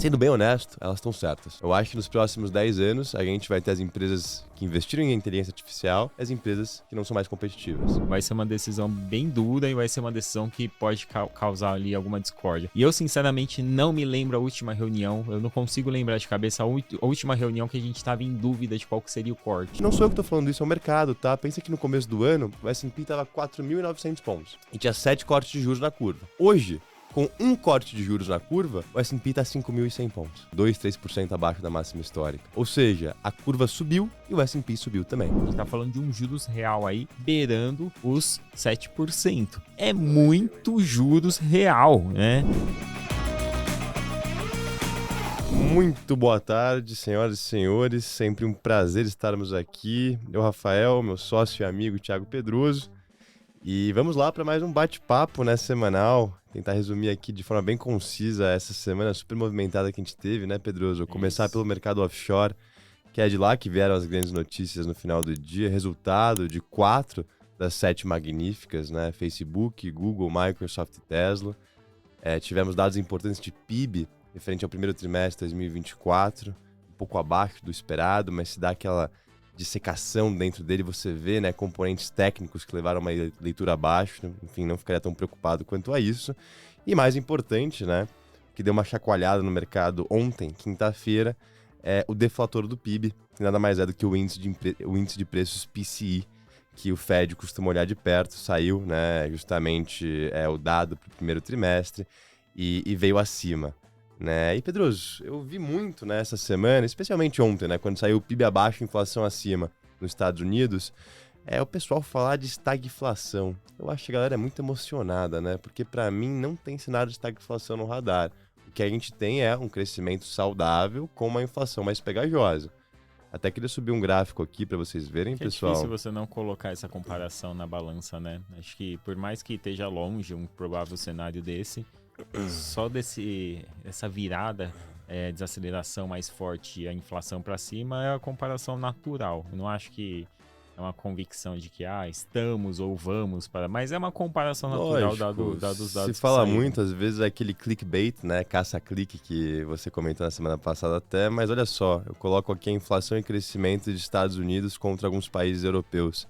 sendo bem honesto, elas estão certas. Eu acho que nos próximos 10 anos a gente vai ter as empresas que investiram em inteligência artificial e as empresas que não são mais competitivas. Vai ser uma decisão bem dura e vai ser uma decisão que pode causar ali alguma discórdia. E eu, sinceramente, não me lembro a última reunião, eu não consigo lembrar de cabeça a última reunião que a gente estava em dúvida de qual que seria o corte. Não sou eu que tô falando isso, é o mercado, tá? Pensa que no começo do ano o S&P tava 4.900 pontos e tinha 7 cortes de juros na curva. Hoje, com um corte de juros na curva, o S&P está 5.100 pontos, 2-3% abaixo da máxima histórica. Ou seja, a curva subiu e o S&P subiu também. A gente está falando de um juros real aí beirando os 7%. É muito juros real, né? Muito boa tarde, senhoras e senhores. Sempre um prazer estarmos aqui. Eu, Rafael, meu sócio e amigo Thiago Pedroso. E vamos lá para mais um bate-papo, né, semanal. Tentar resumir aqui de forma bem concisa essa semana super movimentada que a gente teve, né, Pedroso? Vou começar pelo mercado offshore, que é de lá que vieram as grandes notícias no final do dia. Resultado de 4 das 7 magníficas, né? Facebook, Google, Microsoft e Tesla. Tivemos dados importantes de PIB referente ao primeiro trimestre de 2024, um pouco abaixo do esperado, mas se dá aquela dissecação dentro dele, você vê, né, componentes técnicos que levaram uma leitura abaixo, enfim, não ficaria tão preocupado quanto a isso. E mais importante, né, que deu uma chacoalhada no mercado ontem, quinta-feira, é o deflator do PIB, que nada mais é do que o índice de preços PCE, que o Fed costuma olhar de perto, saiu, né, justamente o dado para o primeiro trimestre e veio acima. Né? E, Pedroso, eu vi muito nessa semana, especialmente ontem, né, quando saiu o PIB abaixo, inflação acima nos Estados Unidos, o pessoal falar de estagflação. Eu acho que a galera é muito emocionada, né? Porque para mim não tem cenário de estagflação no radar. O que a gente tem é um crescimento saudável com uma inflação mais pegajosa. Até queria subir um gráfico aqui para vocês verem, pessoal. É difícil você não colocar essa comparação na balança, né? Acho que por mais que esteja longe um provável cenário desse, só essa virada, desaceleração mais forte e a inflação para cima é a comparação natural. Eu não acho que é uma convicção de que estamos ou vamos para... Mas é uma comparação natural dos dados. Se fala muito, às vezes, é aquele clickbait, né? Caça-clique que você comentou na semana passada até. Mas olha só, eu coloco aqui a inflação e crescimento de Estados Unidos contra alguns países europeus.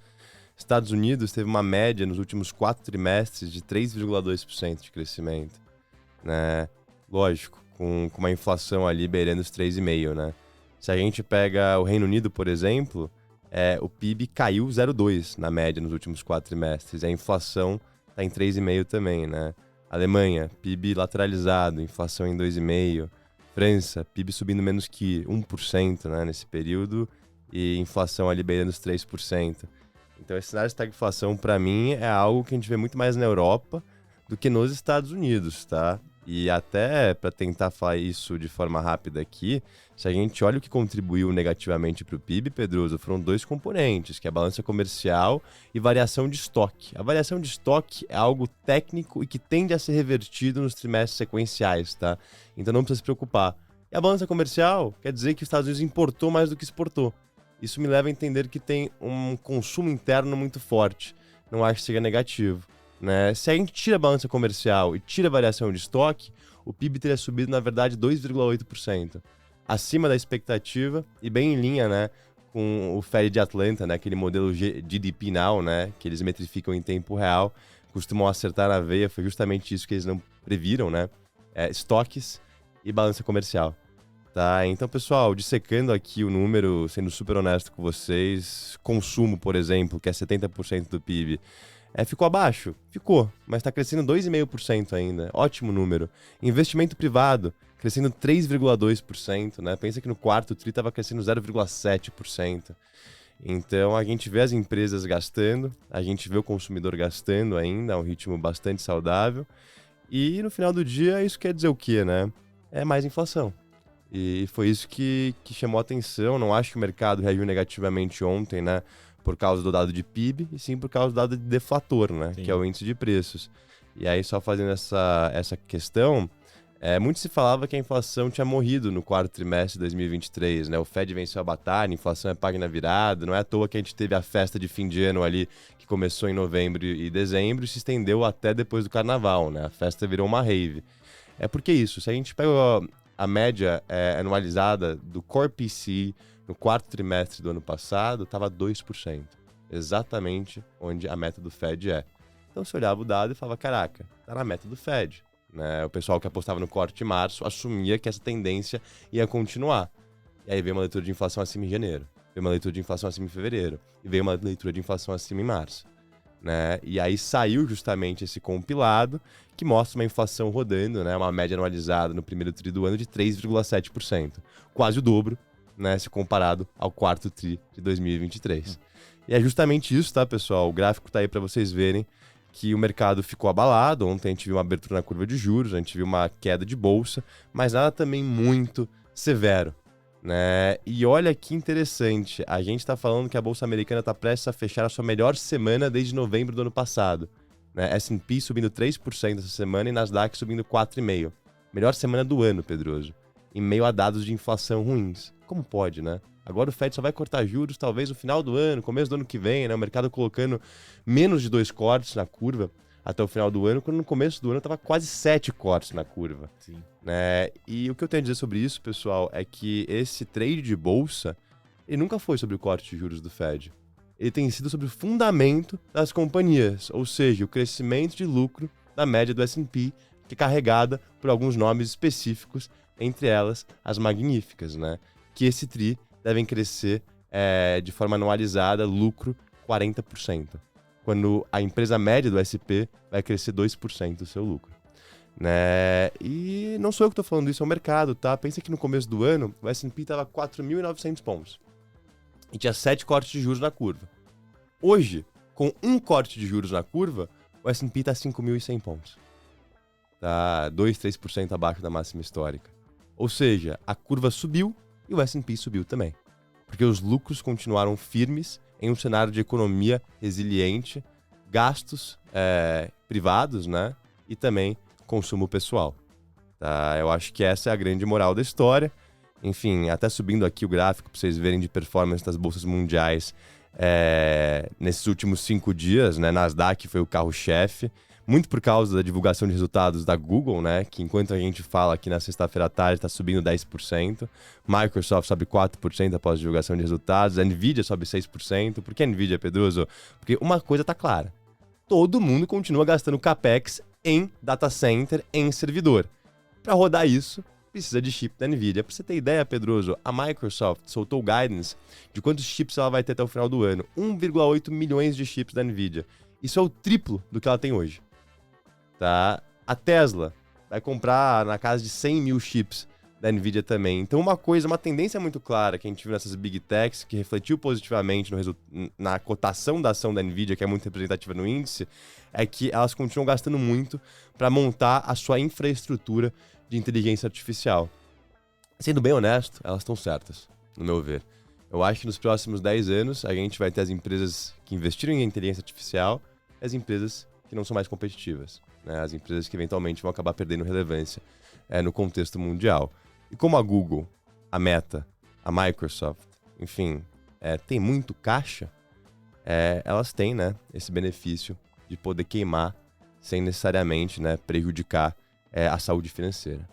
Estados Unidos teve uma média nos últimos 4 trimestres de 3,2% de crescimento. Né? Lógico, com uma inflação ali beirando os 3,5%, né? Se a gente pega o Reino Unido, por exemplo, o PIB caiu 0,2% na média nos últimos 4 trimestres. A inflação está em 3,5% também, né? Alemanha, PIB lateralizado, inflação em 2,5%. França, PIB subindo menos que 1%, né, nesse período e inflação ali beirando os 3%. Então esse cenário de estagflação, para mim, é algo que a gente vê muito mais na Europa do que nos Estados Unidos, tá? E até para tentar falar isso de forma rápida aqui, se a gente olha o que contribuiu negativamente para o PIB, Pedroso, foram 2 componentes, que é a balança comercial e variação de estoque. A variação de estoque é algo técnico e que tende a ser revertido nos trimestres sequenciais, tá? Então não precisa se preocupar. E a balança comercial quer dizer que os Estados Unidos importou mais do que exportou. Isso me leva a entender que tem um consumo interno muito forte. Não acho que seja negativo. Né? Se a gente tira a balança comercial e tira a variação de estoque, o PIB teria subido, na verdade, 2,8%. Acima da expectativa e bem em linha, né, com o Fed de Atlanta, né, aquele modelo GDP Now, né, que eles metrificam em tempo real, costumam acertar na veia, foi justamente isso que eles não previram, né? Estoques e balança comercial. Tá? Então, pessoal, dissecando aqui o número, sendo super honesto com vocês, consumo, por exemplo, que é 70% do PIB, ficou abaixo? Ficou, mas está crescendo 2,5% ainda. Ótimo número. Investimento privado, crescendo 3,2%. Né? Pensa que no quarto TRI estava crescendo 0,7%. Então, a gente vê as empresas gastando, a gente vê o consumidor gastando ainda, a um ritmo bastante saudável. E, no final do dia, isso quer dizer o quê, né? É mais inflação. E foi isso que chamou a atenção. Não acho que o mercado reagiu negativamente ontem, né? Por causa do dado de PIB, e sim por causa do dado de deflator, né? Sim. Que é o índice de preços. E aí, só fazendo essa questão, muito se falava que a inflação tinha morrido no quarto trimestre de 2023, né? O Fed venceu a batalha, a inflação é paga na virada, não é à toa que a gente teve a festa de fim de ano ali, que começou em novembro e dezembro e se estendeu até depois do carnaval, né? A festa virou uma rave. É porque isso, se a gente pega a média anualizada do Core PCE no quarto trimestre do ano passado estava 2%. Exatamente onde a meta do Fed é. Então você olhava o dado e falava, caraca, tá na meta do Fed. Né? O pessoal que apostava no corte de março assumia que essa tendência ia continuar. E aí veio uma leitura de inflação acima em janeiro, veio uma leitura de inflação acima em fevereiro, e veio uma leitura de inflação acima em março. Né? E aí saiu justamente esse compilado que mostra uma inflação rodando, né? Uma média anualizada no primeiro tri do ano de 3,7%. Quase o dobro, né? Se comparado ao quarto tri de 2023. E é justamente isso, tá, pessoal? O gráfico tá aí para vocês verem que o mercado ficou abalado. Ontem a gente viu uma abertura na curva de juros, a gente viu uma queda de bolsa, mas nada também muito severo. Né? E olha que interessante, a gente está falando que a Bolsa Americana está prestes a fechar a sua melhor semana desde novembro do ano passado. Né? S&P subindo 3% essa semana e Nasdaq subindo 4,5%. Melhor semana do ano, Pedroso, em meio a dados de inflação ruins. Como pode, né? Agora o Fed só vai cortar juros talvez no final do ano, começo do ano que vem, né? O mercado colocando menos de 2 cortes na curva até o final do ano, quando no começo do ano estava quase 7 cortes na curva. Sim. Né? E o que eu tenho a dizer sobre isso, pessoal, é que esse trade de bolsa, ele nunca foi sobre o corte de juros do Fed. Ele tem sido sobre o fundamento das companhias, ou seja, o crescimento de lucro da média do S&P, que é carregada por alguns nomes específicos, entre elas as magníficas, né? Que esse tri devem crescer de forma anualizada, lucro 40%, quando a empresa média do SP vai crescer 2% do seu lucro. Né? E não sou eu que estou falando isso, é o mercado, tá? Pensa que no começo do ano o S&P estava 4.900 pontos e tinha 7 cortes de juros na curva. Hoje, com um corte de juros na curva, o S&P está 5.100 pontos. Tá 2, 3% abaixo da máxima histórica. Ou seja, a curva subiu e o S&P subiu também. Porque os lucros continuaram firmes em um cenário de economia resiliente, gastos privados, né? E também consumo pessoal. Tá? Eu acho que essa é a grande moral da história. Enfim, até subindo aqui o gráfico para vocês verem de performance das bolsas mundiais nesses últimos 5 dias, né? Nasdaq foi o carro-chefe, muito por causa da divulgação de resultados da Google, né? Que enquanto a gente fala aqui na sexta-feira à tarde está subindo 10%, Microsoft sobe 4% após a divulgação de resultados, a Nvidia sobe 6%. Por que a Nvidia, Pedroso? Porque uma coisa está clara, todo mundo continua gastando capex em data center, em servidor. Para rodar isso, precisa de chip da Nvidia. Para você ter ideia, Pedroso, a Microsoft soltou o guidance de quantos chips ela vai ter até o final do ano. 1,8 milhões de chips da Nvidia. Isso é o triplo do que ela tem hoje. Tá? A Tesla vai comprar na casa de 100 mil chips da Nvidia também. Então uma tendência muito clara que a gente viu nessas Big Techs, que refletiu positivamente na cotação da ação da Nvidia, que é muito representativa no índice, é que elas continuam gastando muito para montar a sua infraestrutura de inteligência artificial. Sendo bem honesto, elas estão certas, no meu ver. Eu acho que nos próximos 10 anos a gente vai ter as empresas que investiram em inteligência artificial e as empresas que não são mais competitivas. Né? As empresas que eventualmente vão acabar perdendo relevância no contexto mundial. E como a Google, a Meta, a Microsoft, enfim, tem muito caixa, elas têm, né, esse benefício de poder queimar sem necessariamente, né, prejudicar a saúde financeira.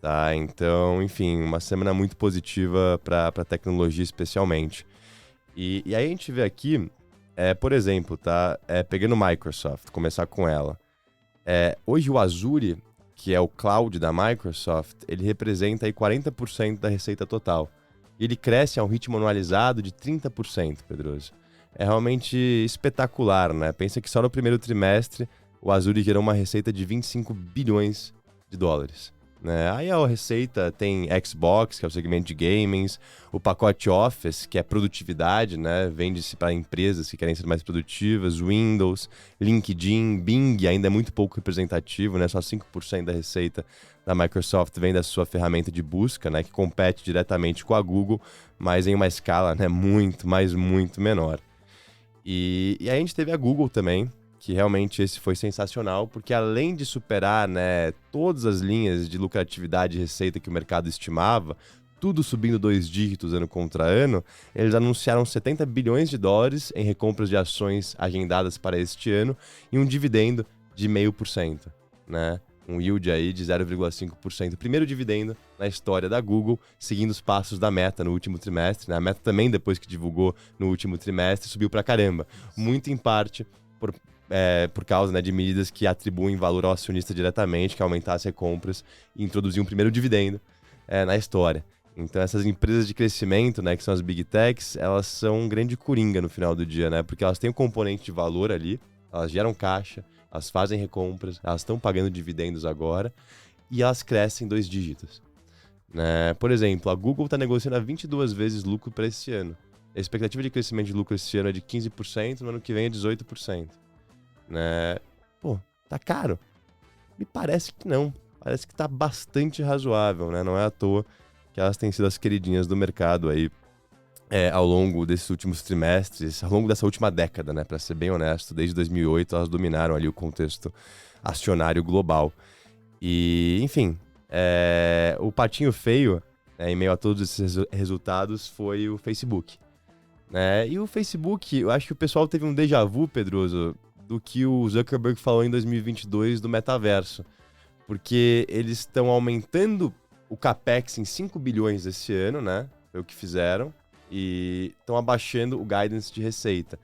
Tá? Então, enfim, uma semana muito positiva para a tecnologia especialmente. E aí a gente vê aqui, por exemplo, tá, pegando Microsoft, começar com ela. Hoje o Azure, que é o cloud da Microsoft, ele representa aí 40% da receita total. E ele cresce a um ritmo anualizado de 30%, Pedroso. É realmente espetacular, né? Pensa que só no primeiro trimestre o Azure gerou uma receita de 25 bilhões de dólares. Né? Aí a receita tem Xbox, que é o segmento de gamings, o pacote Office, que é produtividade, né? Vende-se para empresas que querem ser mais produtivas, Windows, LinkedIn, Bing ainda é muito pouco representativo, né? Só 5% da receita da Microsoft vem da sua ferramenta de busca, né? Que compete diretamente com a Google, mas em uma escala, né, muito, mas muito menor. E aí a gente teve a Google também, que realmente esse foi sensacional, porque além de superar, né, todas as linhas de lucratividade e receita que o mercado estimava, tudo subindo 2 dígitos ano contra ano, eles anunciaram 70 bilhões de dólares em recompras de ações agendadas para este ano e um dividendo de 0,5%. Né? um yield aí de 0,5%. Primeiro dividendo na história da Google, seguindo os passos da Meta no último trimestre, né? A Meta também, depois que divulgou no último trimestre, subiu pra caramba. Muito em parte por causa, né, de medidas que atribuem valor ao acionista diretamente, que aumentasse as recompras e introduzir um primeiro dividendo na história. Então essas empresas de crescimento, né, que são as Big Techs, elas são um grande coringa no final do dia, né? Porque elas têm um componente de valor ali, elas geram caixa, elas fazem recompras, elas estão pagando dividendos agora e elas crescem 2 dígitos. Né? Por exemplo, a Google está negociando a 22 vezes lucro para esse ano. A expectativa de crescimento de lucro esse ano é de 15%, no ano que vem é 18%. Né? Pô, tá caro? Me parece que não. Parece que tá bastante razoável, né? Não é à toa que elas têm sido as queridinhas do mercado aí ao longo desses últimos trimestres, ao longo dessa última década, né? Para ser bem honesto, desde 2008 elas dominaram ali o contexto acionário global. E, enfim, o patinho feio, em meio a todos esses resultados, foi o Facebook. Né? E o Facebook, eu acho que o pessoal teve um déjà vu, Pedroso, do que o Zuckerberg falou em 2022 do metaverso. Porque eles estão aumentando o capex em 5 bilhões esse ano, né? Foi o que fizeram. E estão abaixando o guidance de receita.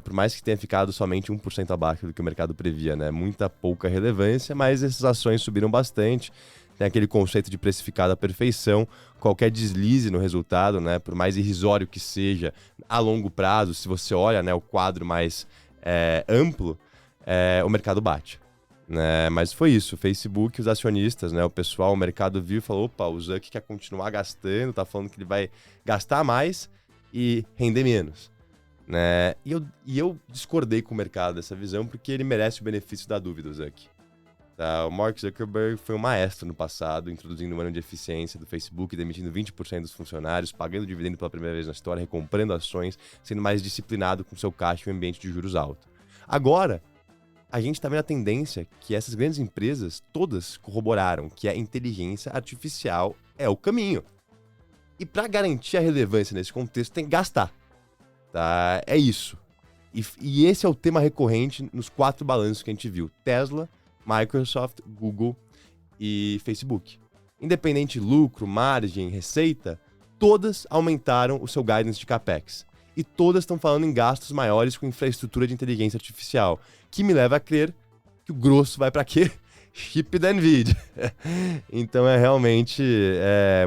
Por mais que tenha ficado somente 1% abaixo do que o mercado previa, né? Muita pouca relevância, mas essas ações subiram bastante. Tem aquele conceito de precificado à perfeição. Qualquer deslize no resultado, né? Por mais irrisório que seja, a longo prazo, se você olha, né, o quadro mais amplo, o mercado bate. Né? Mas foi isso, o Facebook, os acionistas, né? O pessoal, o mercado viu e falou, opa, o Zuck quer continuar gastando, tá falando que ele vai gastar mais e render menos. Né? E eu discordei com o mercado dessa visão, porque ele merece o benefício da dúvida, o Zuck. Tá? O Mark Zuckerberg foi um maestro no passado, introduzindo um ano de eficiência do Facebook, demitindo 20% dos funcionários, pagando dividendo pela primeira vez na história, recomprando ações, sendo mais disciplinado com seu caixa em um ambiente de juros alto. Agora, a gente está vendo a tendência que essas grandes empresas todas corroboraram que a inteligência artificial é o caminho. E para garantir a relevância nesse contexto, tem que gastar. Tá? É isso. E esse é o tema recorrente nos 4 balanços que a gente viu. Tesla, Microsoft, Google e Facebook. Independente de lucro, margem, receita, todas aumentaram o seu guidance de capex. E todas estão falando em gastos maiores com infraestrutura de inteligência artificial, que me leva a crer que o grosso vai para quê? Chip da NVIDIA. Então é realmente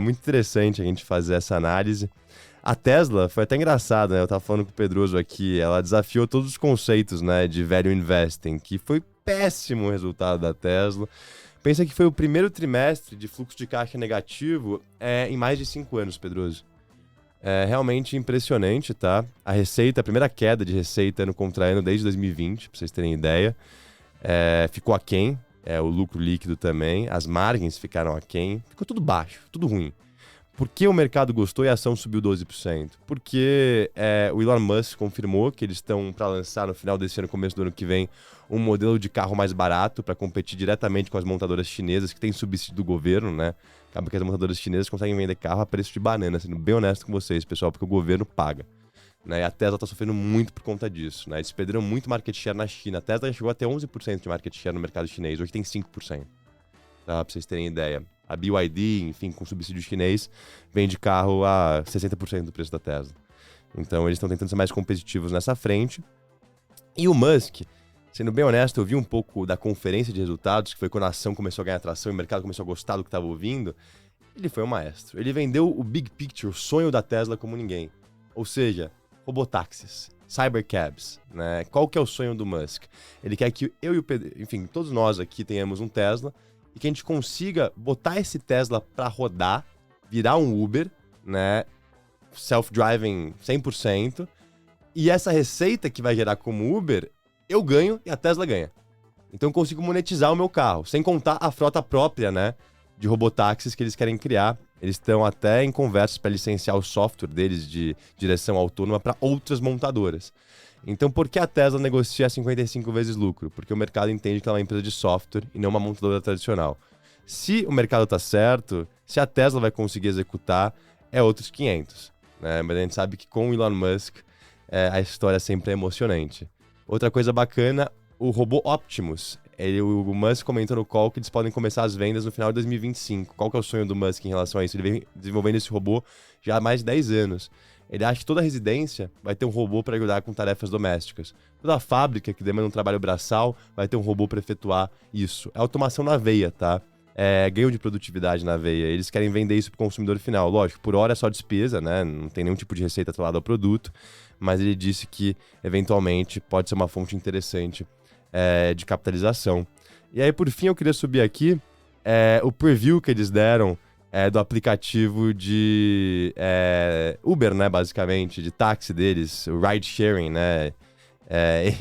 muito interessante a gente fazer essa análise. A Tesla foi até engraçado, né? Eu tava falando com o Pedroso aqui, ela desafiou todos os conceitos, né, de value investing, que foi péssimo o resultado da Tesla. Pensa que foi o primeiro trimestre de fluxo de caixa negativo em mais de 5 anos, Pedroso. É realmente impressionante, tá? A primeira queda de receita ano contra ano desde 2020, pra vocês terem ideia. Ficou aquém, o lucro líquido também, as margens ficaram aquém, ficou tudo baixo, tudo ruim. Por que o mercado gostou e a ação subiu 12%? Porque o Elon Musk confirmou que eles estão para lançar no final desse ano, começo do ano que vem, um modelo de carro mais barato para competir diretamente com as montadoras chinesas que têm subsídio do governo, né? Acaba que as montadoras chinesas conseguem vender carro a preço de banana, sendo bem honesto com vocês, pessoal, porque o governo paga. Né? E a Tesla está sofrendo muito por conta disso. Né? Eles perderam muito market share na China. A Tesla já chegou a ter 11% de market share no mercado chinês, hoje tem 5%. Tá? Para vocês terem ideia. A BYD, enfim, com subsídio chinês, vende carro a 60% do preço da Tesla. Então eles estão tentando ser mais competitivos nessa frente. E o Musk, sendo bem honesto, eu vi um pouco da conferência de resultados, que foi quando a ação começou a ganhar atração e o mercado começou a gostar do que estava ouvindo. Ele foi um maestro. Ele vendeu o big picture, o sonho da Tesla como ninguém. Ou seja, robotáxis, cybercabs, né? Qual que é o sonho do Musk? Ele quer que eu e o Pedro, enfim, todos nós aqui tenhamos um Tesla e que a gente consiga botar esse Tesla para rodar, virar um Uber, né? Self-driving 100%. E essa receita que vai gerar como Uber, eu ganho e a Tesla ganha. Então eu consigo monetizar o meu carro, sem contar a frota própria, né? De robotáxis que eles querem criar. Eles estão até em conversas para licenciar o software deles de direção autônoma para outras montadoras. Então, por que a Tesla negocia 55 vezes lucro? Porque o mercado entende que ela é uma empresa de software e não uma montadora tradicional. Se o mercado está certo, se a Tesla vai conseguir executar, é outros 500. Né? Mas a gente sabe que com o Elon Musk, a história sempre é emocionante. Outra coisa bacana, o robô Optimus. o Musk comentou no call que eles podem começar as vendas no final de 2025. Qual que é o sonho do Musk em relação a isso? Ele vem desenvolvendo esse robô já há mais de 10 anos. Ele acha que toda residência vai ter um robô para ajudar com tarefas domésticas. Toda fábrica que demanda um trabalho braçal vai ter um robô para efetuar isso. É automação na veia, tá? É ganho de produtividade na veia. Eles querem vender isso para o consumidor final. Lógico, por hora é só despesa, né? Não tem nenhum tipo de receita atrelada ao produto. Mas ele disse que, eventualmente, pode ser uma fonte interessante de capitalização. E aí, por fim, eu queria subir aqui o preview que eles deram do aplicativo de Uber, né, basicamente, de táxi deles, o ride sharing, né?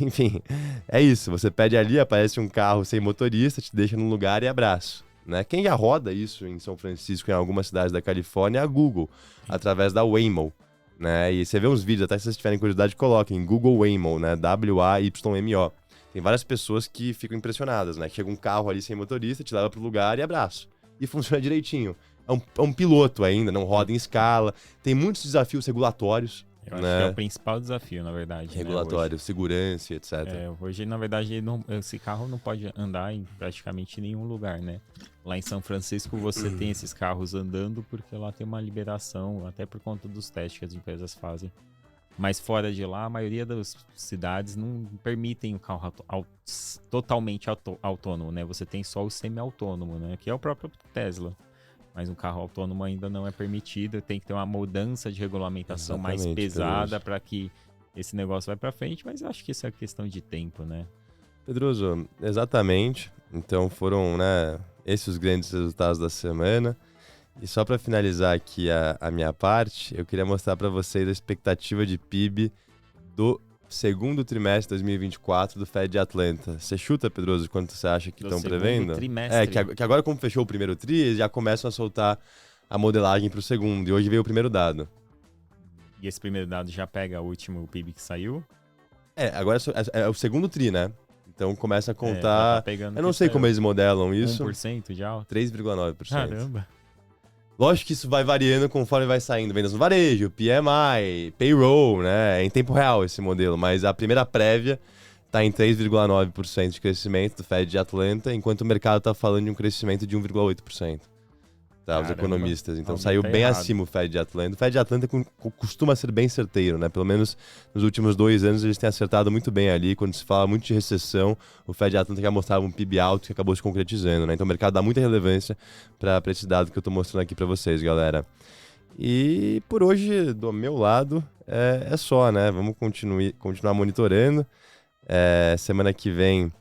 Enfim, é isso. Você pede ali, aparece um carro sem motorista, te deixa num lugar e abraço. Né? Quem já roda isso em São Francisco, em algumas cidades da Califórnia, é a Google, através da Waymo. Né? E você vê uns vídeos, até se vocês tiverem curiosidade, coloquem Google Waymo, né? W-A-Y-M-O. Tem várias pessoas que ficam impressionadas, né? Chega um carro ali sem motorista, te leva pro lugar e abraço. E funciona direitinho. É um piloto ainda, não roda em escala. Tem muitos desafios regulatórios. Eu acho que é o principal desafio, na verdade. Regulatório, né, segurança, etc. Hoje, na verdade, esse carro não pode andar em praticamente nenhum lugar, né? Lá em São Francisco você tem esses carros andando porque lá tem uma liberação, até por conta dos testes que as empresas fazem. Mas fora de lá, a maioria das cidades não permitem o carro totalmente autônomo, né? Você tem só o semi-autônomo, né? Que é o próprio Tesla. Mas um carro autônomo ainda não é permitido, tem que ter uma mudança de regulamentação mais pesada para que esse negócio vai para frente, mas eu acho que isso é questão de tempo, né? Pedroso, exatamente. Então foram, né, esses os grandes resultados da semana. E só para finalizar aqui a minha parte, eu queria mostrar para vocês a expectativa de PIB do segundo trimestre de 2024 do Fed de Atlanta. Você chuta, Pedroso, quanto você acha que estão prevendo? Trimestre. Que agora como fechou o primeiro tri, eles já começam a soltar a modelagem para o segundo. E hoje veio o primeiro dado. E esse primeiro dado já pega o último PIB que saiu? Agora é o segundo tri, né? Então começa a contar... Eu não sei como eles modelam isso. 1% de alta? 3,9%. Caramba. Lógico que isso vai variando conforme vai saindo. Vendas no varejo, PMI, payroll, né? É em tempo real esse modelo. Mas a primeira prévia está em 3,9% de crescimento do Fed de Atlanta, enquanto o mercado está falando de um crescimento de 1,8%. Tá, os economistas. Então saiu bem acima o Fed de Atlanta. O Fed de Atlanta costuma ser bem certeiro, né? Pelo menos nos últimos 2 anos eles têm acertado muito bem ali. Quando se fala muito de recessão, o Fed de Atlanta já mostrava um PIB alto que acabou se concretizando, né? Então o mercado dá muita relevância para esse dado que eu estou mostrando aqui para vocês, galera. E por hoje, do meu lado, é só, né? Vamos continuar monitorando. Semana que vem...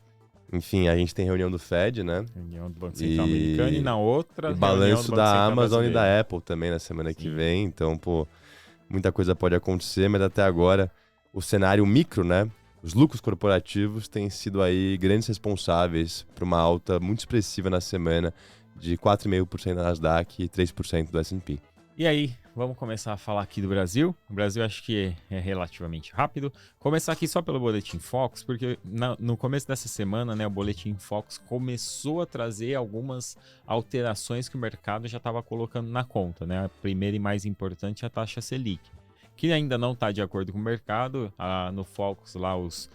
Enfim, a gente tem reunião do Fed, né? Reunião do Banco Central Americano e na outra... E balanço da Amazon e da Apple também na semana que vem. Então, muita coisa pode acontecer, mas até agora o cenário micro, né? Os lucros corporativos têm sido aí grandes responsáveis por uma alta muito expressiva na semana de 4,5% da Nasdaq e 3% do S&P. E aí, vamos começar a falar aqui do Brasil. O Brasil acho que é relativamente rápido. Começar aqui só pelo Boletim Focus, porque no começo dessa semana, né, o Boletim Focus começou a trazer algumas alterações que o mercado já estava colocando na conta, né? A primeira e mais importante é a taxa Selic, que ainda não está de acordo com o mercado. No Focus lá os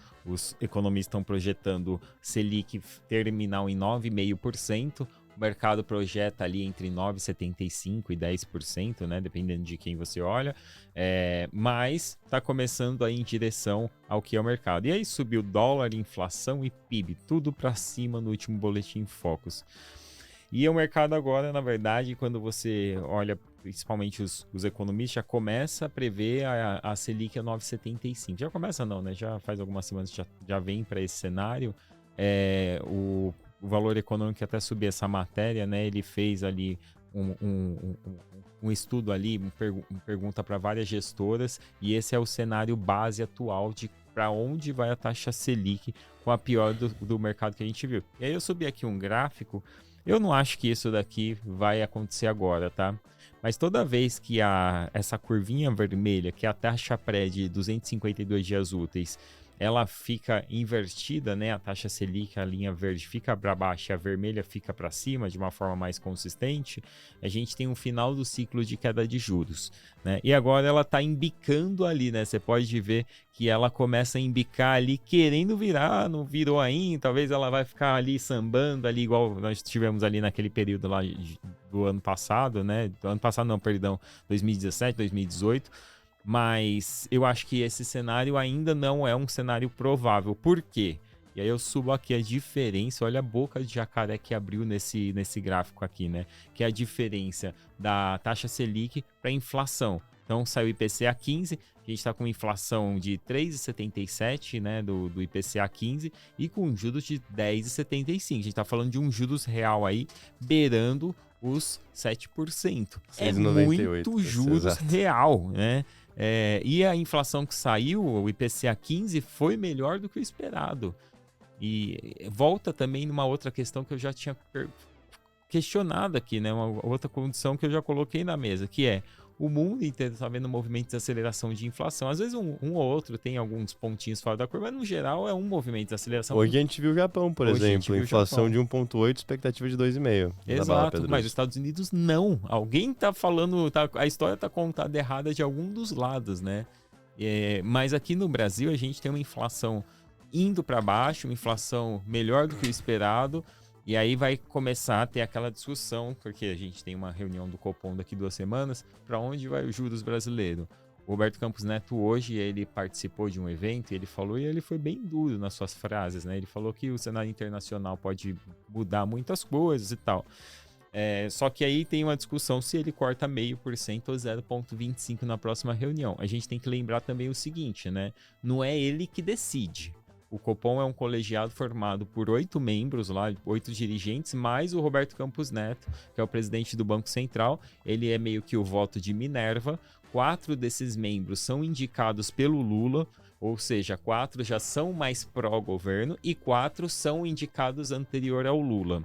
economistas estão projetando Selic terminal em 9,5%. O mercado projeta ali entre 9,75% e 10%, né? Dependendo de quem você olha. Mas está começando aí em direção ao que é o mercado. E aí subiu dólar, inflação e PIB. Tudo para cima no último Boletim Focus. E o mercado agora, na verdade, quando você olha, principalmente os economistas, já começa a prever a Selic a 9,75%. Já começa não, né? Já faz algumas semanas já vem para esse cenário. O Valor Econômico até subir essa matéria, né? Ele fez ali um estudo ali, pergunta para várias gestoras, e esse é o cenário base atual de para onde vai a taxa Selic com a pior do mercado que a gente viu. E aí eu subi aqui um gráfico. Eu não acho que isso daqui vai acontecer agora, tá? Mas toda vez que essa curvinha vermelha, que é a taxa pré de 252 dias úteis, ela fica invertida, né? A taxa Selic, a linha verde fica para baixo e a vermelha fica para cima de uma forma mais consistente, a gente tem um final do ciclo de queda de juros, né? E agora ela está embicando ali, né? Você pode ver que ela começa a embicar ali, querendo virar, não virou ainda, talvez ela vai ficar ali sambando ali, igual nós tivemos ali naquele período lá do ano passado, né? Do ano passado não, perdão, 2017, 2018. Mas eu acho que esse cenário ainda não é um cenário provável. Por quê? E aí eu subo aqui a diferença, olha a boca de jacaré que abriu nesse gráfico aqui, né? Que é a diferença da taxa Selic para a inflação. Então saiu o IPCA 15, a gente está com inflação de 3,77, né, do IPCA 15 e com juros de 10,75. A gente está falando de um juros real aí beirando os 7%. É 6,98, muito juros real, né? E a inflação que saiu, o IPCA 15, foi melhor do que o esperado. E volta também numa outra questão que eu já tinha questionado aqui, né? Uma outra condição que eu já coloquei na mesa, que é o mundo inteiro está vendo um movimento de aceleração de inflação. Às vezes um ou outro tem alguns pontinhos fora da curva, mas no geral é um movimento de aceleração. Hoje a gente viu o Japão, por exemplo, inflação de 1,8, expectativa de 2,5. Exato, mas os Estados Unidos não. Alguém está falando, a história está contada errada de algum dos lados, né? Mas aqui no Brasil a gente tem uma inflação indo para baixo, uma inflação melhor do que o esperado. E aí vai começar a ter aquela discussão, porque a gente tem uma reunião do Copom daqui 2 semanas, para onde vai o juros brasileiro. O Roberto Campos Neto hoje, ele participou de um evento e ele falou, e ele foi bem duro nas suas frases, né? Ele falou que o cenário internacional pode mudar muitas coisas e tal. Só que aí tem uma discussão se ele corta 0,5% ou 0,25% na próxima reunião. A gente tem que lembrar também o seguinte, né? Não é ele que decide. O Copom é um colegiado formado por 8 membros lá, 8 dirigentes, mais o Roberto Campos Neto, que é o presidente do Banco Central. Ele é meio que o voto de Minerva. 4 desses membros são indicados pelo Lula, ou seja, 4 já são mais pró-governo e 4 são indicados anterior ao Lula.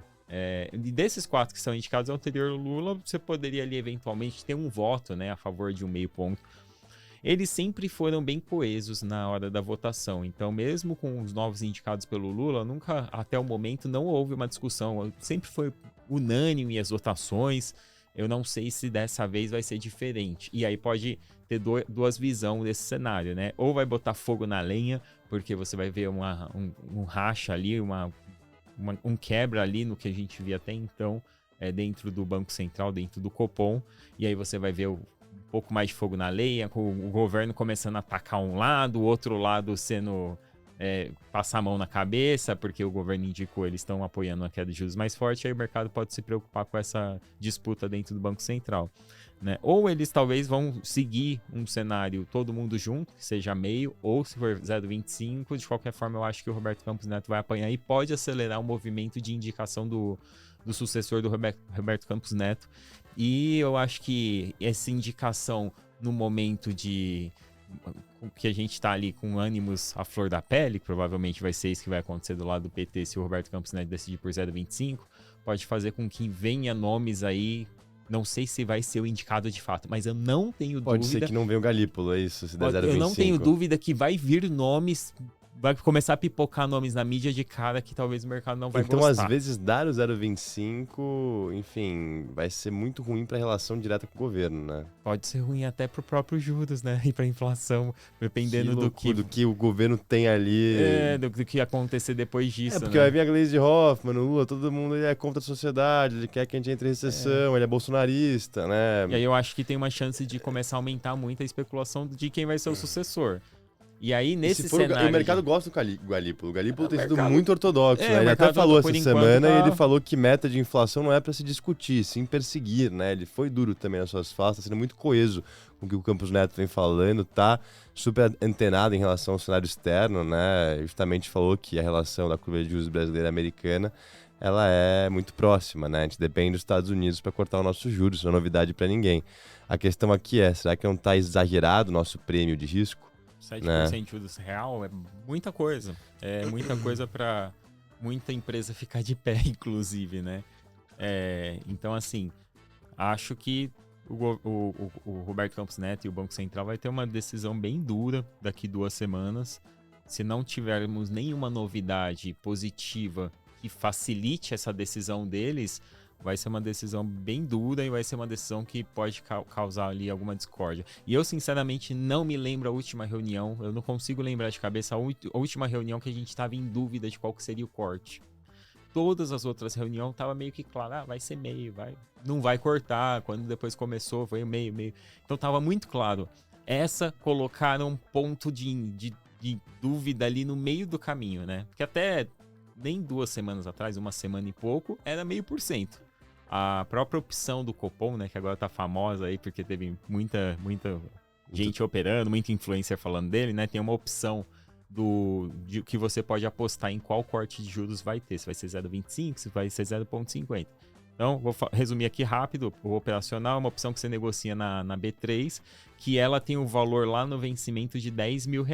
E desses 4 que são indicados anterior ao Lula, você poderia ali eventualmente ter um voto, né, a favor de 0,5 ponto. Eles sempre foram bem coesos na hora da votação. Então, mesmo com os novos indicados pelo Lula, nunca, até o momento, não houve uma discussão. Sempre foi unânime as votações. Eu não sei se dessa vez vai ser diferente. E aí pode ter duas visões desse cenário, né? Ou vai botar fogo na lenha, porque você vai ver um racha ali, um quebra ali no que a gente via até então, dentro do Banco Central, dentro do Copom. E aí você vai ver um pouco mais de fogo na lenha, com o governo começando a atacar um lado, o outro lado sendo passar a mão na cabeça, porque o governo indicou, eles estão apoiando a queda de juros mais forte, aí o mercado pode se preocupar com essa disputa dentro do Banco Central, né? Ou eles talvez vão seguir um cenário todo mundo junto, que seja meio, ou se for 0,25, de qualquer forma eu acho que o Roberto Campos Neto vai apanhar e pode acelerar o movimento de indicação do sucessor do Roberto Campos Neto. E eu acho que essa indicação no momento que a gente está ali com ânimos à flor da pele, que provavelmente vai ser isso que vai acontecer do lado do PT se o Roberto Campos Neto decidir por 0,25, pode fazer com que venha nomes aí, não sei se vai ser o indicado de fato, mas eu não tenho dúvida... Pode ser que não venha o Galípolo, é isso, se der 0,25. Eu não tenho dúvida que vai vir nomes... Vai começar a pipocar nomes na mídia de cara que talvez o mercado não vai gostar. Então, às vezes, dar o 0,25, enfim, vai ser muito ruim para a relação direta com o governo, né? Pode ser ruim até para o próprio juros, né? E para a inflação, dependendo do que o governo tem ali. Do que acontecer depois disso, porque né? vai vir a Gleisi Hoffmann, o Lula, todo mundo ele é contra a sociedade, ele quer que a gente entre em recessão, ele é bolsonarista, né? E aí eu acho que tem uma chance de começar a aumentar muito a especulação de quem vai ser o sucessor. E aí, nesse cenário... O mercado gosta do Galípolo. O Galípolo tem sido muito ortodoxo, né? Ele até falou essa semana, e ele falou que meta de inflação não é para se discutir, sim perseguir, né? Ele foi duro também nas suas falas, tá sendo muito coeso com o que o Campos Neto vem falando, tá super antenado em relação ao cenário externo, né? Justamente falou que a relação da curva de juros brasileira e americana, ela é muito próxima, né? A gente depende dos Estados Unidos para cortar o nosso juros, isso não é novidade para ninguém. A questão aqui será que não tá exagerado o nosso prêmio de risco? 7% de juros real é muita coisa. É muita coisa para muita empresa ficar de pé, inclusive, né? Então, assim, acho que o Roberto Campos Neto e o Banco Central vai ter uma decisão bem dura daqui 2 semanas. se não tivermos nenhuma novidade positiva que facilite essa decisão deles, vai ser uma decisão bem dura e vai ser uma decisão que pode causar ali alguma discórdia. E eu, sinceramente, não me lembro a última reunião, eu não consigo lembrar de cabeça a última reunião que a gente estava em dúvida de qual que seria o corte. Todas as outras reuniões tava meio que claro, vai ser meio, não vai cortar, quando depois começou foi meio. Então tava muito claro. Essa colocaram um ponto de dúvida ali no meio do caminho, né? Porque até nem 2 semanas atrás, 1 semana e pouco, era 0,5%. A própria opção do Copom, né, que agora tá famosa aí porque teve muita gente operando, muita influencer falando dele, né? Tem uma opção de que você pode apostar em qual corte de juros vai ter, se vai ser 0,25, se vai ser 0,50. Então, vou resumir aqui rápido. O operacional é uma opção que você negocia na B3, que ela tem um valor lá no vencimento de R$10 mil.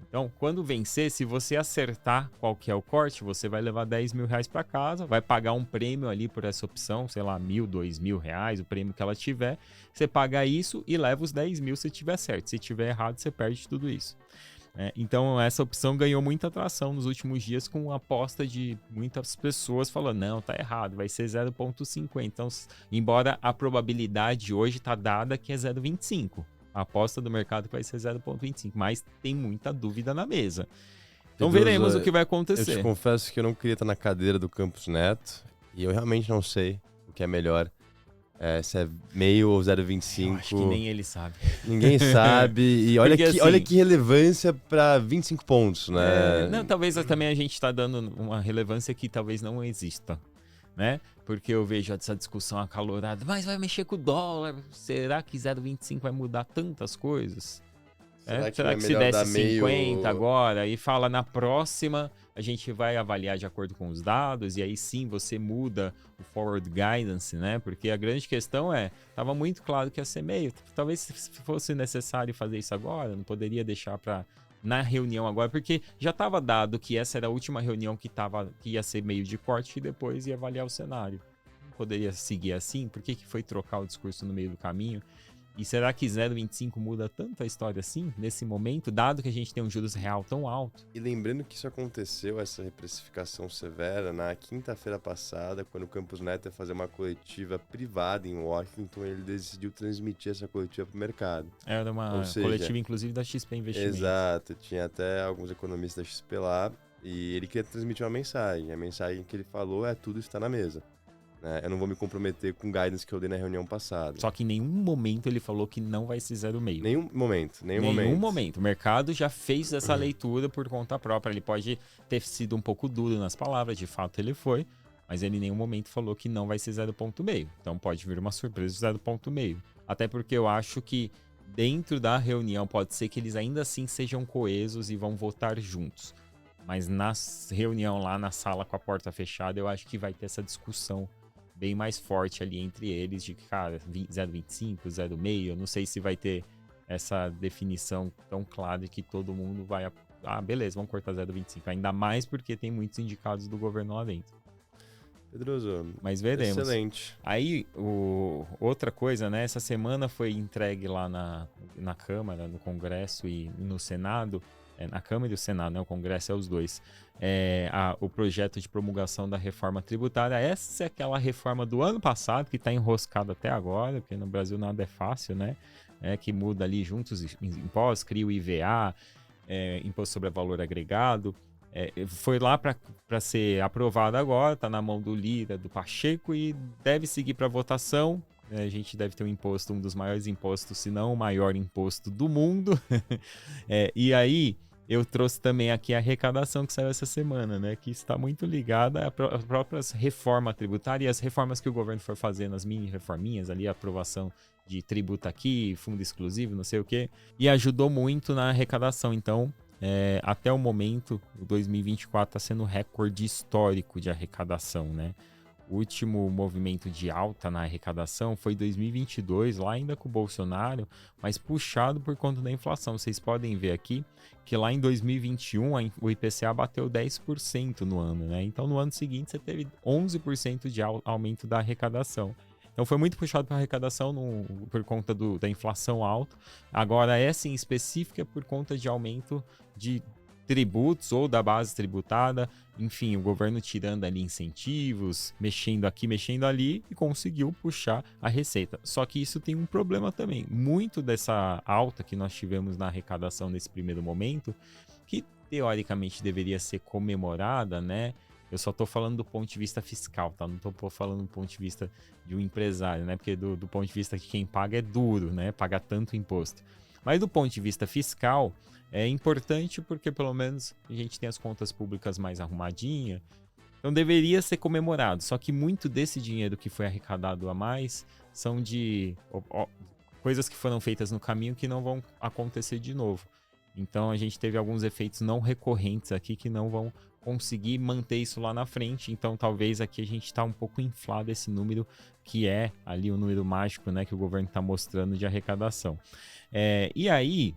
Então, quando vencer, se você acertar qual que é o corte, você vai levar R$10 mil para casa, vai pagar um prêmio ali por essa opção, sei lá, R$1.000, R$2.000, o prêmio que ela tiver. Você paga isso e leva os 10 mil se tiver certo. Se tiver errado, você perde tudo isso. Então essa opção ganhou muita atração nos últimos dias com a aposta de muitas pessoas falando, não, tá errado, vai ser 0,50. Então, embora a probabilidade hoje tá dada que é 0,25. A aposta do mercado vai ser 0,25, mas tem muita dúvida na mesa. Então veremos o que vai acontecer. Eu te confesso que eu não queria estar na cadeira do Campos Neto e eu realmente não sei o que é melhor. Se é meio ou 0,25. Eu acho que nem ele sabe. Ninguém sabe. E olha, Porque, olha que relevância para 25 pontos, né? Não, talvez também a gente está dando uma relevância que talvez não exista, né? Porque eu vejo essa discussão acalorada. Mas vai mexer com o dólar? Será que 0,25 vai mudar tantas coisas? Será que se desse 50 agora e fala na próxima, a gente vai avaliar de acordo com os dados e aí sim você muda o forward guidance, né? Porque a grande questão tava muito claro que ia ser meio. Talvez se fosse necessário fazer isso agora, não poderia deixar na reunião agora, porque já estava dado que essa era a última reunião que ia ser meio de corte e depois ia avaliar o cenário. Não poderia seguir assim? Por que foi trocar o discurso no meio do caminho? E será que 0,25 muda tanto a história assim, nesse momento, dado que a gente tem um juros real tão alto? E lembrando que isso aconteceu, essa reprecificação severa, na quinta-feira passada, quando o Campos Neto ia fazer uma coletiva privada em Washington, ele decidiu transmitir essa coletiva para o mercado. Era uma coletiva, inclusive, da XP Investimentos. Exato, tinha até alguns economistas da XP lá, e ele queria transmitir uma mensagem. A mensagem que ele falou tudo está na mesa. Eu não vou me comprometer com guidance que eu dei na reunião passada. Só que em nenhum momento ele falou que não vai ser 0,5. Nenhum momento. O mercado já fez essa leitura por conta própria. Ele pode ter sido um pouco duro nas palavras, de fato ele foi, mas ele em nenhum momento falou que não vai ser 0,5. Então pode vir uma surpresa de 0,5. Até porque eu acho que dentro da reunião pode ser que eles ainda assim sejam coesos e vão votar juntos. Mas na reunião lá na sala com a porta fechada, eu acho que vai ter essa discussão bem mais forte ali entre eles, de que, cara, 0,25, 0,5, eu não sei se vai ter essa definição tão clara de que todo mundo vai... beleza, vamos cortar 0,25. Ainda mais porque tem muitos indicados do governo lá dentro. Pedroso, mas veremos. Excelente. Aí, outra coisa, né? Essa semana foi entregue lá na Câmara, no Congresso e no Senado, na Câmara e o Senado, né? O Congresso é os dois. O projeto de promulgação da reforma tributária. Essa é aquela reforma do ano passado que está enroscada até agora, porque no Brasil nada é fácil, né? Que muda ali juntos impostos, cria o IVA, Imposto sobre Valor Agregado. Foi lá para ser aprovado agora, está na mão do Lira, do Pacheco e deve seguir para votação. A gente deve ter um dos maiores impostos, se não o maior imposto do mundo. E aí, eu trouxe também aqui a arrecadação que saiu essa semana, né? Que está muito ligada às próprias reformas tributárias e as reformas que o governo for fazendo, as mini reforminhas ali, a aprovação de tributo aqui, fundo exclusivo, não sei o quê. E ajudou muito na arrecadação. Então, até o momento, o 2024 está sendo um recorde histórico de arrecadação, né? O último movimento de alta na arrecadação foi 2022, lá ainda com o Bolsonaro, mas puxado por conta da inflação. Vocês podem ver aqui que lá em 2021 o IPCA bateu 10% no ano, né? Então no ano seguinte você teve 11% de aumento da arrecadação. Então foi muito puxado para a arrecadação por conta da inflação alta. Agora essa em específica é por conta de aumento de tributos ou da base tributada, enfim, o governo tirando ali incentivos, mexendo aqui, mexendo ali e conseguiu puxar a receita. Só que isso tem um problema também. Muito dessa alta que nós tivemos na arrecadação nesse primeiro momento, que teoricamente deveria ser comemorada, né? Eu só tô falando do ponto de vista fiscal, tá? Não tô falando do ponto de vista de um empresário, né? Porque do ponto de vista de quem paga é duro, né? Pagar tanto imposto. Mas do ponto de vista fiscal, é importante porque pelo menos a gente tem as contas públicas mais arrumadinhas. Então deveria ser comemorado. Só que muito desse dinheiro que foi arrecadado a mais são de coisas que foram feitas no caminho que não vão acontecer de novo. Então a gente teve alguns efeitos não recorrentes aqui que não vão conseguir manter isso lá na frente. Então talvez aqui a gente está um pouco inflado esse número que é ali o número mágico, né, que o governo está mostrando de arrecadação. E aí,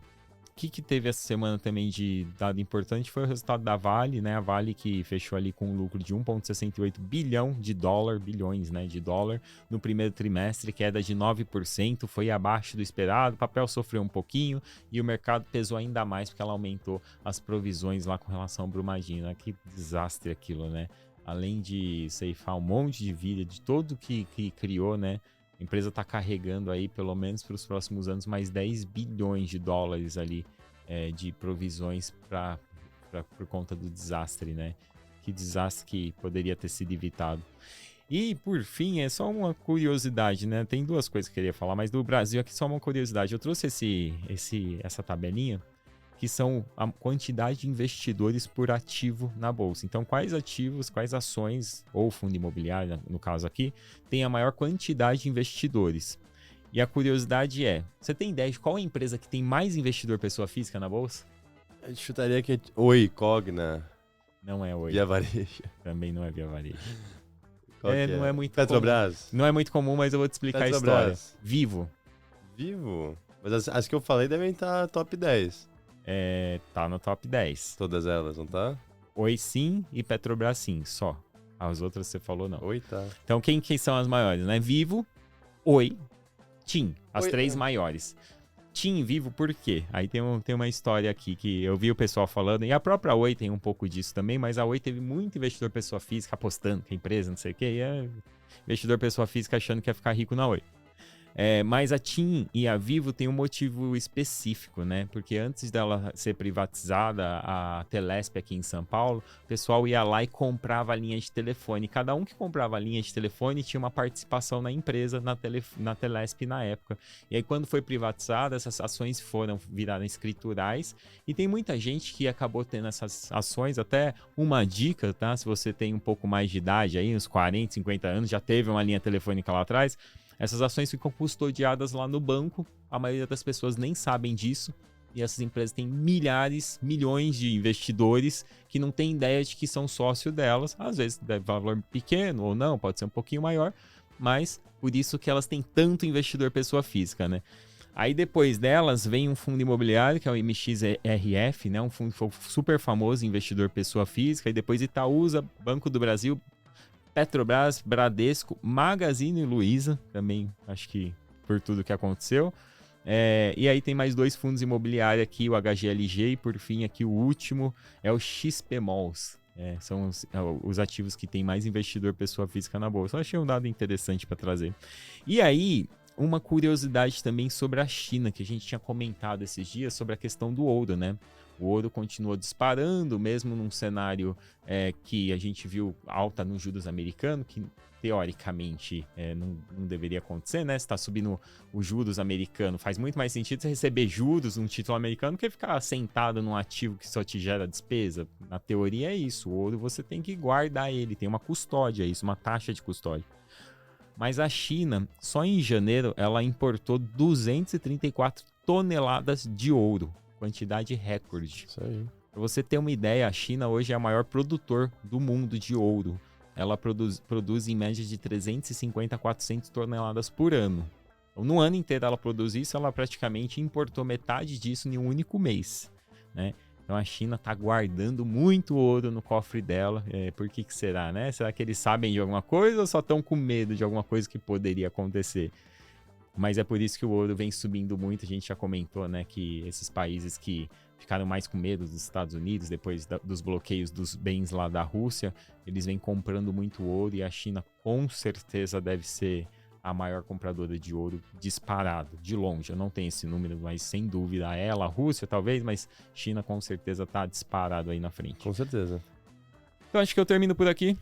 o que teve essa semana também de dado importante foi o resultado da Vale, né? A Vale que fechou ali com um lucro de 1,68 bilhão de dólar, bilhões, né, de dólar, no primeiro trimestre, queda de 9%, foi abaixo do esperado, o papel sofreu um pouquinho e o mercado pesou ainda mais porque ela aumentou as provisões lá com relação ao Brumadinho, né? Que desastre aquilo, né? Além de ceifar um monte de vida, de todo que criou, né? A empresa está carregando aí, pelo menos para os próximos anos, mais 10 bilhões de dólares ali de provisões por conta do desastre, né? Que desastre que poderia ter sido evitado. E, por fim, é só uma curiosidade, né? Tem duas coisas que eu queria falar, mas do Brasil aqui só uma curiosidade. Eu trouxe essa tabelinha, que são a quantidade de investidores por ativo na bolsa. Então, quais ativos, quais ações, ou fundo imobiliário, no caso aqui, tem a maior quantidade de investidores? E a curiosidade é, você tem ideia de qual é a empresa que tem mais investidor pessoa física na bolsa? Eu chutaria que é Oi, Cogna. Não é Oi. Via Varejo. Também não é Via Varejo. Não é muito Petrobras. comum. Não é muito comum, mas eu vou te explicar Petrobras. a história. Vivo. Vivo? Mas as que eu falei devem estar top 10. Tá no top 10. Todas elas, não tá? Oi sim e Petrobras sim, só. As outras você falou não. Oi, tá. Então quem são as maiores, né? Vivo, Oi, TIM. As Oi, três maiores. TIM e Vivo por quê? Aí tem uma história aqui que eu vi o pessoal falando, e a própria Oi tem um pouco disso também, mas a Oi teve muito investidor pessoa física apostando que a empresa, não sei o quê, e investidor pessoa física achando que ia ficar rico na Oi. Mas a TIM e a Vivo tem um motivo específico, né? Porque antes dela ser privatizada, a Telesp aqui em São Paulo, o pessoal ia lá e comprava a linha de telefone. Cada um que comprava a linha de telefone tinha uma participação na empresa, na Telesp na época. E aí quando foi privatizada, essas ações viraram escriturais. E tem muita gente que acabou tendo essas ações. Até uma dica, tá? Se você tem um pouco mais de idade aí, uns 40, 50 anos, já teve uma linha telefônica lá atrás, essas ações ficam custodiadas lá no banco, a maioria das pessoas nem sabem disso, e essas empresas têm milhões de investidores que não têm ideia de que são sócio delas, às vezes de valor pequeno ou não, pode ser um pouquinho maior, mas por isso que elas têm tanto investidor pessoa física, né? Aí depois delas vem um fundo imobiliário, que é o MXRF, né? Um fundo super famoso, investidor pessoa física, e depois Itaúsa, Banco do Brasil, Petrobras, Bradesco, Magazine Luiza, também acho que por tudo que aconteceu. E aí tem mais dois fundos imobiliários aqui, o HGLG, e por fim aqui o último é o XP Malls. São os ativos que tem mais investidor pessoa física na bolsa. Eu achei um dado interessante para trazer. E aí, uma curiosidade também sobre a China, que a gente tinha comentado esses dias sobre a questão do ouro, né? O ouro continuou disparando, mesmo num cenário que a gente viu alta nos juros americanos, que teoricamente não deveria acontecer, né? Se está subindo os juros americanos, faz muito mais sentido você receber juros num título americano que ficar sentado num ativo que só te gera despesa. Na teoria é isso, o ouro você tem que guardar ele, tem uma custódia, isso, uma taxa de custódia. Mas a China, só em janeiro, ela importou 234 toneladas de ouro. Quantidade recorde. Isso aí. Para você ter uma ideia, a China hoje é o maior produtor do mundo de ouro. Ela produz em média de 350 a 400 toneladas por ano. Então, no ano inteiro ela produz isso, ela praticamente importou metade disso em um único mês, né? Então a China está guardando muito ouro no cofre dela. Por que será, né? Será que eles sabem de alguma coisa ou só estão com medo de alguma coisa que poderia acontecer? Mas é por isso que o ouro vem subindo muito. A gente já comentou, né, que esses países que ficaram mais com medo dos Estados Unidos depois dos bloqueios dos bens lá da Rússia. Eles vêm comprando muito ouro e a China com certeza deve ser a maior compradora de ouro disparado, de longe. Eu não tenho esse número, mas sem dúvida ela, a Rússia talvez, mas China com certeza tá disparado aí na frente. Com certeza. Então acho que eu termino por aqui,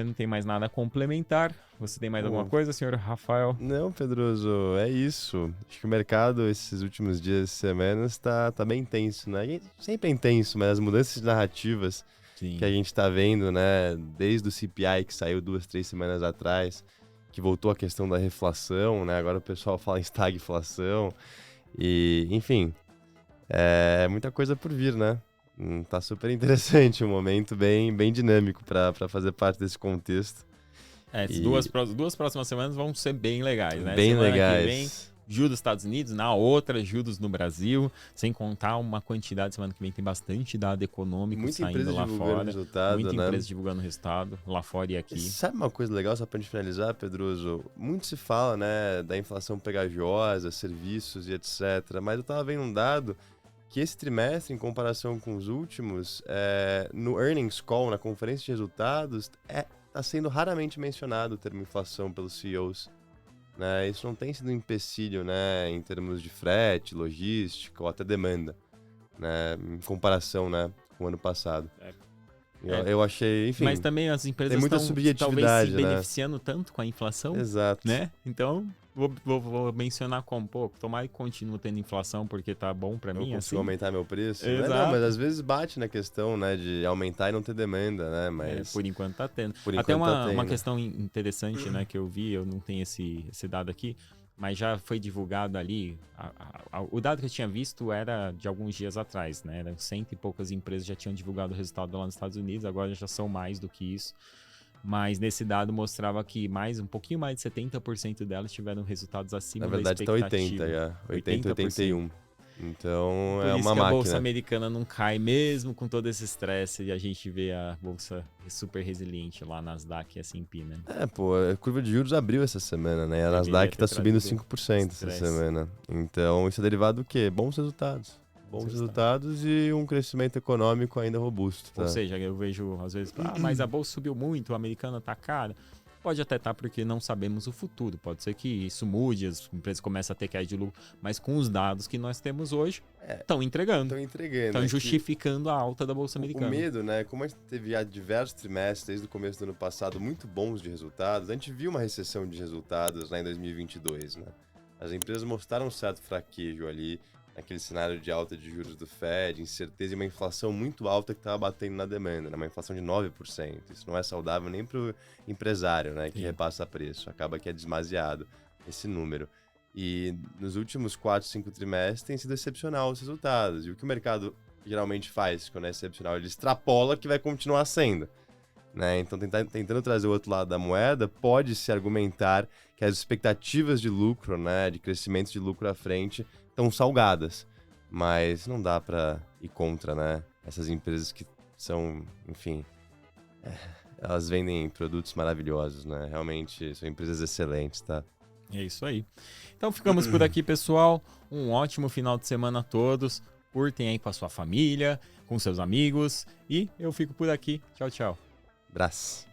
não tem mais nada a complementar. Você tem mais alguma coisa, senhor Rafael? Não, Pedroso, é isso. Acho que o mercado esses últimos dias, semanas, tá bem tenso, né? E sempre é intenso, mas as mudanças de narrativas que a gente tá vendo, né? Desde o CPI que saiu 2-3 semanas atrás, que voltou a questão da reflação, né? Agora o pessoal fala em estagflação. E, enfim, é muita coisa por vir, né? Tá super interessante, um momento bem dinâmico para fazer parte desse contexto. Duas próximas semanas vão ser bem legais, né? Bem semana legais. Que vem, juros dos Estados Unidos, na outra, juros no Brasil, sem contar uma quantidade, semana que vem tem bastante dado econômico muita saindo lá fora. Resultado, muita né? empresa divulgando resultado, lá fora e aqui. Sabe uma coisa legal, só pra gente finalizar, Pedroso? Muito se fala, né, da inflação pegajosa, serviços e etc. Mas eu tava vendo um dado que esse trimestre, em comparação com os últimos, no earnings call, na conferência de resultados, tá sendo raramente mencionado o termo inflação pelos CEOs. Né? Isso não tem sido um empecilho, né, em termos de frete, logística ou até demanda, né, em comparação, né, com o ano passado. Eu achei, enfim... Mas também as empresas tem muita estão talvez se beneficiando tanto com a inflação. Exato. Né? Então, vou mencionar como pouco. Tomara que continue tendo inflação, porque tá bom pra mim. Eu consigo assim. aumentar meu preço. Exato. Não, mas às vezes bate na questão, né, de aumentar e não ter demanda, né? Mas por enquanto tá tendo. Até uma questão interessante, né, que eu vi, eu não tenho esse dado aqui, mas já foi divulgado ali. O dado que eu tinha visto era de alguns dias atrás, né? Eram 100 e poucas empresas já tinham divulgado o resultado lá nos Estados Unidos, agora já são mais do que isso. Mas nesse dado mostrava que um pouquinho mais de 70% delas tiveram resultados acima da expectativa. Na verdade tá 80, já. 80, 81. Então é uma máquina. Por isso que a bolsa americana não cai mesmo com todo esse estresse e a gente vê a bolsa super resiliente lá, Nasdaq e S&P, né? A curva de juros abriu essa semana, né? A Nasdaq tá subindo 5% essa semana. Então isso é derivado do quê? Bons resultados. Resultados e um crescimento econômico ainda robusto. Tá? Ou seja, eu vejo às vezes, mas a bolsa subiu muito, a americana tá cara. Pode até estar porque não sabemos o futuro. Pode ser que isso mude, as empresas começam a ter queda de lucro, mas com os dados que nós temos hoje, estão entregando. Estão justificando a alta da bolsa americana. O medo, né? Como a gente teve já diversos trimestres desde o começo do ano passado muito bons de resultados, a gente viu uma recessão de resultados lá em 2022, né? As empresas mostraram um certo fraquejo ali, naquele cenário de alta de juros do Fed, incerteza e uma inflação muito alta que estava batendo na demanda, né? Uma inflação de 9%. Isso não é saudável nem para o empresário, né? Que repassa preço. Acaba que é demasiado esse número. E nos últimos 4, 5 trimestres tem sido excepcional os resultados. E o que o mercado geralmente faz quando é excepcional? Ele extrapola que vai continuar sendo. Né? Então, tentando trazer o outro lado da moeda, pode-se argumentar que as expectativas de lucro, né, de crescimento de lucro à frente, estão salgadas, mas não dá para ir contra, né? Essas empresas que são, enfim, elas vendem produtos maravilhosos, né? Realmente são empresas excelentes, tá? É isso aí. Então ficamos por aqui, pessoal. Um ótimo final de semana a todos. Curtem aí com a sua família, com seus amigos e eu fico por aqui. Tchau, tchau. Abraço.